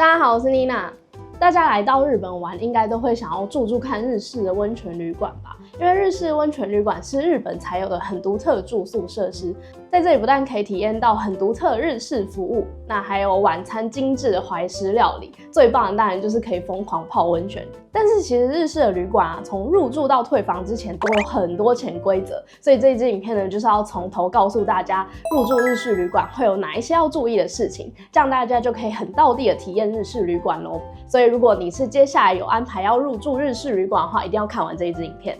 大家好，我是妮娜。大家来到日本玩，应该都会想要住看日式的温泉旅馆吧？因为日式温泉旅馆是日本才有的很独特的住宿设施，在这里不但可以体验到很独特的日式服务，那还有晚餐精致的怀石料理，最棒的当然就是可以疯狂泡温泉。但是其实日式的旅馆从入住到退房之前都有很多潜规则，所以这一支影片呢，就是要从头告诉大家入住日式旅馆会有哪一些要注意的事情，这样大家就可以很道地的体验日式旅馆咯。所以如果你是接下来有安排要入住日式旅馆的话，一定要看完这一支影片。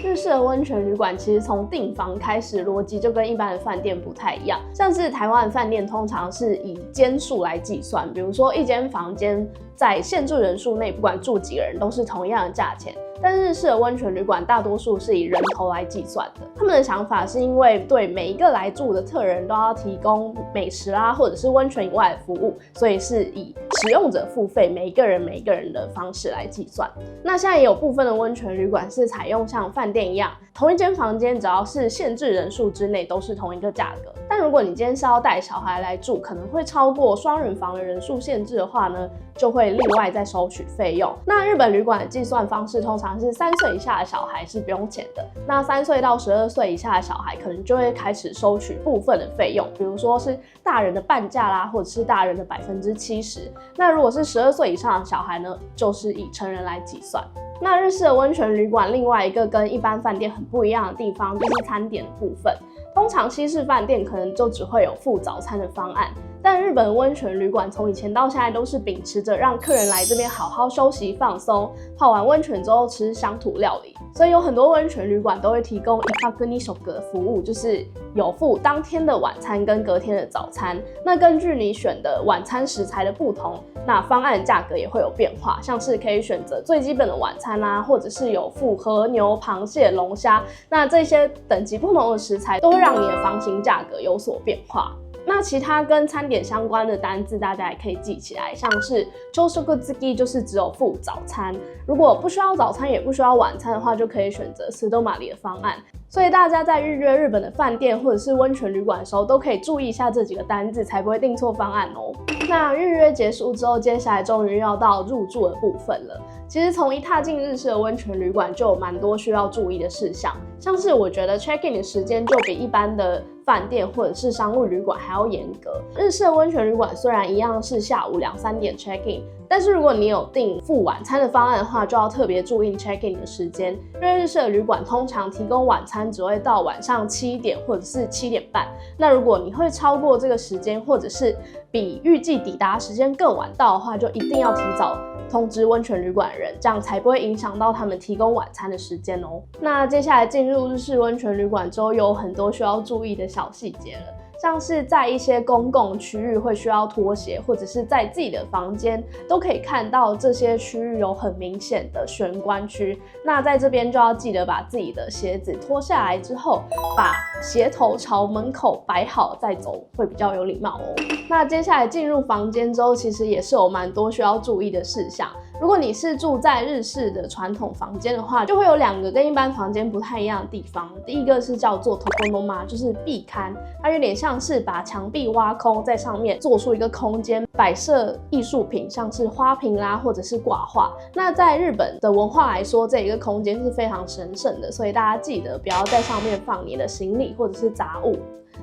日式的温泉旅馆其实从订房开始逻辑就跟一般的饭店不太一样，像是台湾的饭店通常是以间数来计算，比如说一间房间在限制人数内，不管住几个人都是同样的价钱。但日式的温泉旅馆大多数是以人头来计算的，他们的想法是因为对每一个来住的客人都要提供美食啦，或者是温泉以外的服务，所以是以使用者付费，每一个人的方式来计算。那现在也有部分的温泉旅馆是采用像饭店一样，同一间房间只要是限制人数之内都是同一个价格。但如果你今天是要带小孩来住，可能会超过双人房的人数限制的话呢，就会另外再收取费用。那日本旅馆的计算方式通常是3岁以下的小孩是不用钱的，那3岁到12岁以下的小孩可能就会开始收取部分的费用，比如说是大人的半价啦，或者是大人的70%。那如果是12岁以上的小孩呢，就是以成人来计算。那日式的温泉旅馆另外一个跟一般饭店很不一样的地方就是餐点的部分。通常西式饭店可能就只会有附早餐的方案，但日本温泉旅馆从以前到现在都是秉持着让客人来这边好好休息放松，泡完温泉之后吃乡土料理，所以有很多温泉旅馆都会提供1泊2食的服务，就是有附当天的晚餐跟隔天的早餐。那根据你选的晚餐食材的不同，那方案价格也会有变化，像是可以选择最基本的晚餐啊，或者是有附和牛、螃蟹、龙虾，那这些等级不同的食材都会让你的房型价格有所变化。那其他跟餐点相关的单字大家也可以记起来，像是朝食付き就是只有附早餐，如果不需要早餐也不需要晚餐的话，就可以选择素泊まり的方案。所以大家在预约日本的饭店或者是温泉旅馆的时候，都可以注意一下这几个单字，才不会订错方案哦。那预约结束之后，接下来终于要到入住的部分了。其实从一踏进日式的温泉旅馆，就有蛮多需要注意的事项，像是我觉得 check in 的时间就比一般的饭店或者是商务旅馆还要严格。日式的温泉旅馆虽然一样是下午2、3点 check in， 但是如果你有订附晚餐的方案的话，就要特别注意 check in 的时间，因为日式的旅馆通常提供晚餐只会到晚上7点或者是7点半。那如果你会超过这个时间，或者是比预计抵达时间更晚到的话，就一定要提早通知温泉旅馆的人，这样才不会影响到他们提供晚餐的时间哦。那接下来进入日式温泉旅馆之后，有很多需要注意的小细节了，像是在一些公共区域会需要脱鞋，或者是在自己的房间都可以看到这些区域有很明显的玄关区。那在这边就要记得把自己的鞋子脱下来之后，把鞋头朝门口摆好再走，会比较有礼貌哦。那接下来进入房间之后，其实也是有蛮多需要注意的事项。如果你是住在日式的传统房间的话，就会有2个跟一般房间不太一样的地方。第一个是叫做 tokonoma， 就是壁龛，它有点像是把墙壁挖空，在上面做出一个空间，摆设艺术品，像是花瓶啦，或者是挂画。那在日本的文化来说，这一个空间是非常神圣的，所以大家记得不要在上面放你的行李或者是杂物。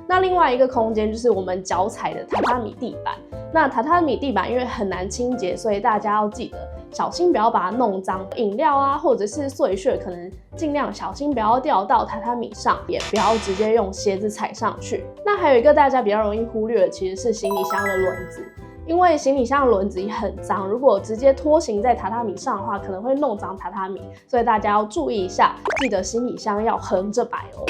那另外一个空间就是我们脚踩的榻榻米地板。那榻榻米地板因为很难清洁，所以大家要记得小心不要把它弄脏，饮料啊或者是碎屑可能尽量小心不要掉到榻榻米上，也不要直接用鞋子踩上去。那还有一个大家比较容易忽略的，其实是行李箱的轮子。因为行李箱的轮子也很脏，如果直接拖行在榻榻米上的话，可能会弄脏榻榻米，所以大家要注意一下，记得行李箱要横着摆哦。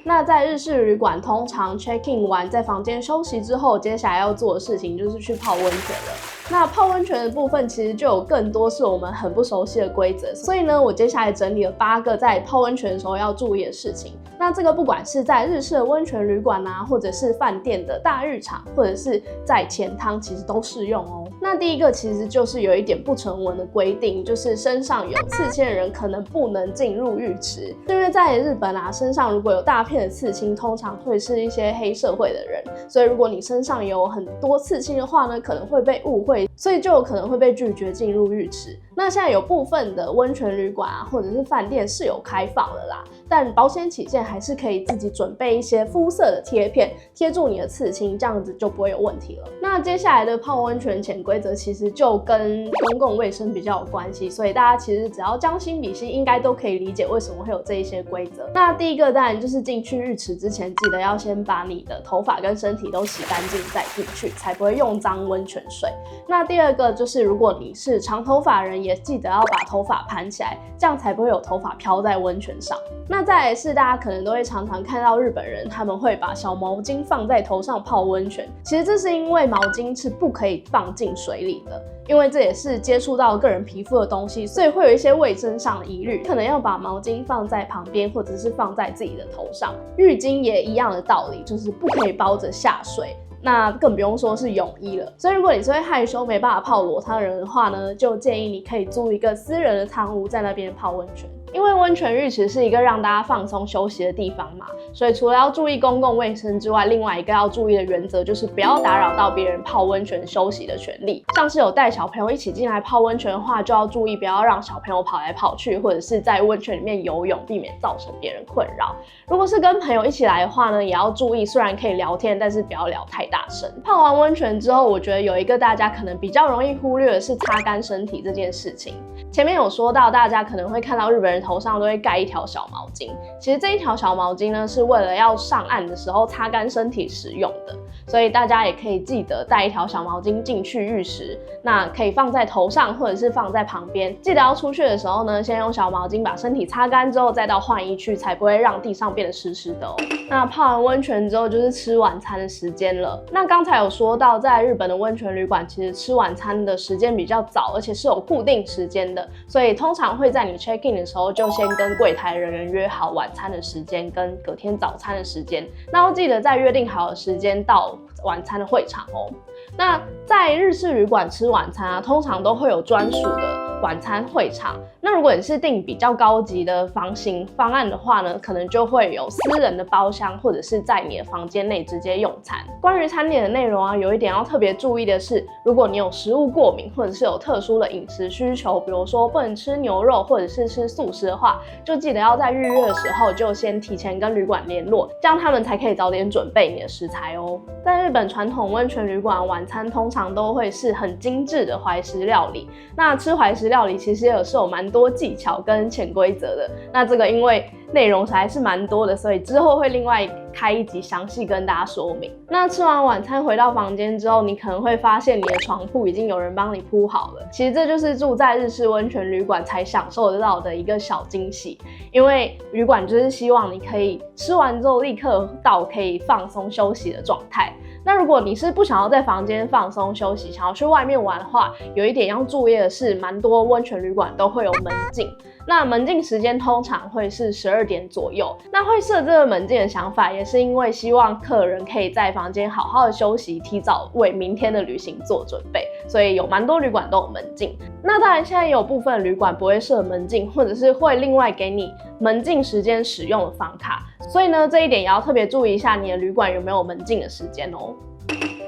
那在日式旅馆，通常 check in 完在房间休息之后，接下来要做的事情就是去泡温泉了。那泡温泉的部分其实就有更多是我们很不熟悉的规则，所以呢，我接下来整理了8个在泡温泉的时候要注意的事情。那这个不管是在日式的温泉旅馆啊，或者是饭店的大浴场，或者是在钱汤，其实都适用哦。那第一个其实就是有一点不成文的规定，就是身上有刺青的人可能不能进入浴池。因为在日本啊，身上如果有大片的刺青，通常会是一些黑社会的人，所以如果你身上有很多刺青的话呢，可能会被误会会，所以就有可能会被拒绝进入浴池。那现在有部分的温泉旅馆啊，或者是饭店是有开放了啦，但保险起见，还是可以自己准备一些肤色的贴片，贴住你的刺青，这样子就不会有问题了。那接下来的泡温泉潜规则其实就跟公共卫生比较有关系，所以大家其实只要将心比心，应该都可以理解为什么会有这一些规则。那第一个当然就是进去浴池之前，记得要先把你的头发跟身体都洗干净再进去，才不会用脏温泉水。那第二个就是如果你是长头发人，也记得要把头发盘起来，这样才不会有头发飘在温泉上。那再来是大家可能都会常常看到日本人他们会把小毛巾放在头上泡温泉，其实这是因为毛巾是不可以放进水里的，因为这也是接触到个人皮肤的东西，所以会有一些卫生上的疑虑，可能要把毛巾放在旁边，或者是放在自己的头上。浴巾也一样的道理，就是不可以包着下水。那更不用说是泳衣了。所以如果你是会害羞没办法泡裸汤的人的话呢，就建议你可以租一个私人的汤屋，在那边泡温泉。因为温泉浴池是一个让大家放松休息的地方嘛，所以除了要注意公共卫生之外，另外一个要注意的原则就是不要打扰到别人泡温泉休息的权利。像是有带小朋友一起进来泡温泉的话，就要注意不要让小朋友跑来跑去，或者是在温泉里面游泳，避免造成别人困扰。如果是跟朋友一起来的话呢，也要注意，虽然可以聊天，但是不要聊太大声。泡完温泉之后，我觉得有一个大家可能比较容易忽略的是擦干身体这件事情。前面有说到，大家可能会看到日本人头上都会盖一条小毛巾，其实这一条小毛巾呢，是为了要上岸的时候擦干身体使用的，所以大家也可以记得带一条小毛巾进去浴池，那可以放在头上或者是放在旁边。记得要出去的时候呢，先用小毛巾把身体擦干之后，再到换衣区，才不会让地上变得湿湿的哦。那泡完温泉之后就是吃晚餐的时间了。那刚才有说到，在日本的温泉旅馆，其实吃晚餐的时间比较早，而且是有固定时间的，所以通常会在你 check in 的时候就先跟柜台人员约好晚餐的时间跟隔天早餐的时间。那要记得在约定好的时间到晚餐的会场哦。那在日式旅馆吃晚餐啊，通常都会有专属的晚餐会场。那如果你是订比较高级的房型方案的话呢，可能就会有私人的包厢，或者是在你的房间内直接用餐。关于餐点的内容啊，有一点要特别注意的是，如果你有食物过敏，或者是有特殊的饮食需求，比如说不能吃牛肉或者是吃素食的话，就记得要在预约的时候就先提前跟旅馆联络，这样他们才可以早点准备你的食材哦。在日本传统温泉旅馆晚餐通常都会是很精致的怀石料理，那吃怀石料理其实也是有蛮多技巧跟潜规则的。那这个因为内容还是蛮多的，所以之后会另外开一集详细跟大家说明。那吃完晚餐回到房间之后，你可能会发现你的床铺已经有人帮你铺好了。其实这就是住在日式温泉旅馆才享受得到的一个小惊喜，因为旅馆就是希望你可以吃完之后立刻到可以放松休息的状态。那如果你是不想要在房间放松休息，想要去外面玩的话，有一点要注意的是，蛮多温泉旅馆都会有门禁。那门禁时间通常会是12点左右。那会设这个门禁的想法，也是因为希望客人可以在房间好好的休息，提早为明天的旅行做准备。所以有蛮多旅馆都有门禁。那当然，现在也有部分旅馆不会设门禁，或者是会另外给你门禁时间使用的房卡。所以呢，这一点也要特别注意一下你的旅馆有没有门禁的时间哦。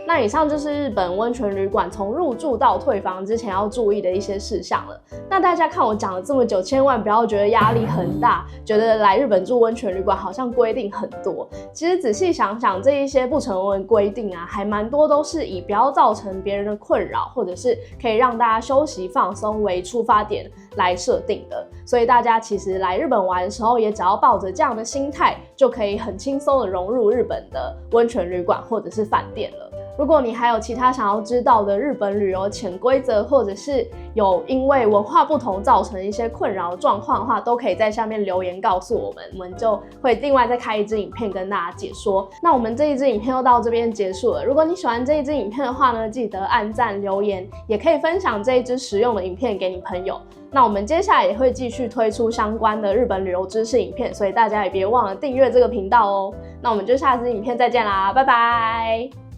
那以上就是日本温泉旅馆从入住到退房之前要注意的一些事项了。那大家看我讲了这么久，千万不要觉得压力很大，觉得来日本住温泉旅馆好像规定很多。其实仔细想想，这一些不成文规定啊，还蛮多都是以不要造成别人的困扰，或者是可以让大家休息放松为出发点来设定的。所以大家其实来日本玩的时候，也只要抱着这样的心态，就可以很轻松的融入日本的温泉旅馆或者是饭店了。如果你还有其他想要知道的日本旅游潜规则，或者是有因为文化不同造成一些困扰的状况的话，都可以在下面留言告诉我们，我们就会另外再开一支影片跟大家解说。那我们这一支影片就到这边结束了。如果你喜欢这一支影片的话呢，记得按赞留言，也可以分享这一支实用的影片给你朋友。那我们接下来也会继续推出相关的日本旅游知识影片，所以大家也别忘了订阅这个频道哦。那我们就下支影片再见啦，拜拜。